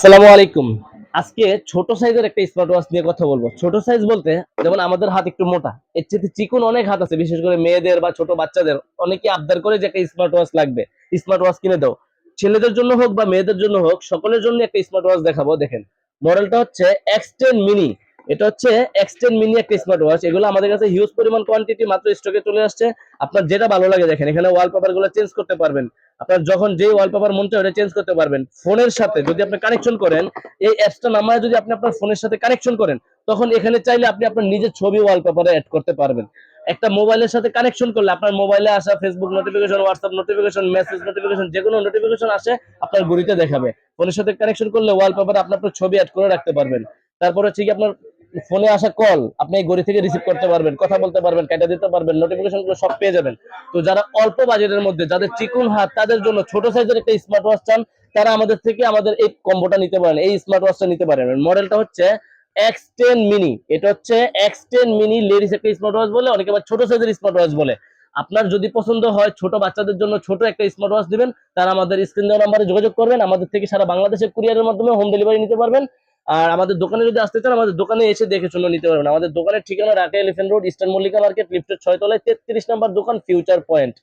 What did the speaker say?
আসসালামু আলাইকুম। আজকে ছোট সাইজের একটা স্মার্ট ওয়াচ নিয়ে কথা বলবো। ছোট সাইজ বলতে যেমন আমাদের হাত একটু মোটা, এর চেয়ে চিকন অনেক হাত আছে, বিশেষ করে মেয়েদের বা ছোট বাচ্চাদের। অনেকে আবদার করে যে একটা স্মার্ট ওয়াচ লাগবে, স্মার্ট ওয়াচ কিনে দাও। ছেলেদের জন্য হোক বা মেয়েদের জন্য হোক, সকলের জন্য একটা স্মার্ট ওয়াচ দেখাবো। দেখেন, মডেলটা হচ্ছে X10 মিনি। এটা হচ্ছে X10 মিনি একটা স্মার্ট ওয়াচ। এগুলো আমাদের কাছে হিউজ পরিমাণ কোয়ান্টিটি মাত্র স্টকে চলে আসছে। আপনার যেটা ভালো লাগে দেখেন, এখানে ওয়ালপেপার গুলো চেঞ্জ করতে পারবেন। আপনার যখন যে ওয়ালপেপার মন চায় ওটা চেঞ্জ করতে পারবেন। ফোনের সাথে যদি আপনি কানেকশন করেন, এই অ্যাপসটা নামায় যদি আপনি আপনার ফোনের সাথে কানেকশন করেন, তখন এখানে চাইলে আপনি আপনার নিজের ছবি ওয়ালপেপারে অ্যাড করতে পারবেন। একটা মোবাইলের সাথে কানেকশন করলে আপনার মোবাইলে আসা Facebook notification, WhatsApp notification, message notification, যে কোনো নোটিফিকেশন আসে আপনার ঘড়িতে দেখাবে। ফোনের সাথে কানেকশন করলে ওয়ালপেপারে আপনি আপনার ছবি অ্যাড করে রাখতে পারবেন। তারপরে হচ্ছে কি, আপনার ফোনে আসা কল আপনি এই ঘড়ি থেকে রিসিভ করতে পারবেন, কথা বলতে পারবেন, কেটে দিতে পারবেন, নোটিফিকেশন গুলো সব পেয়ে যাবেন। তো যারা অল্প বাজেটের মধ্যে, যাদের চিকুন হাত, তাদের জন্য ছোট সাইজের একটা স্মার্ট ওয়াচ চান, তারা আমাদের থেকে আমাদের এই কম্বোটা নিতে পারেন, এই স্মার্ট ওয়াচটা নিতে পারেন। মডেলটা হচ্ছে X10 মিনি। এটা হচ্ছে X10 মিনি লেডিস একটা স্মার্ট ওয়াচ বলে, অনেকে আবার ছোট সাইজের স্মার্ট ওয়াচ বলে। আপনার যদি পছন্দ হয় ছোট বাচ্চাদের জন্য ছোট একটা স্মার্ট ওয়াচ দিবেন, তারা আমাদের স্ক্রিন দেওয়া নাম্বারে যোগাযোগ করবেন। আমাদের থেকে সারা বাংলাদেশের কুরিয়ারের মাধ্যমে হোম ডেলিভারি নিতে পারবেন। আর আমাদের দোকানে যদি আসতে চান, আমাদের দোকানে এসে দেখে শুনে নিতে পারবেন। আমাদের দোকানের ঠিকানা Dhaka elephant road, eastern Mallika market, লিফটের 6 তলায় 33 নাম্বার দোকান, ফিউচার পয়েন্ট।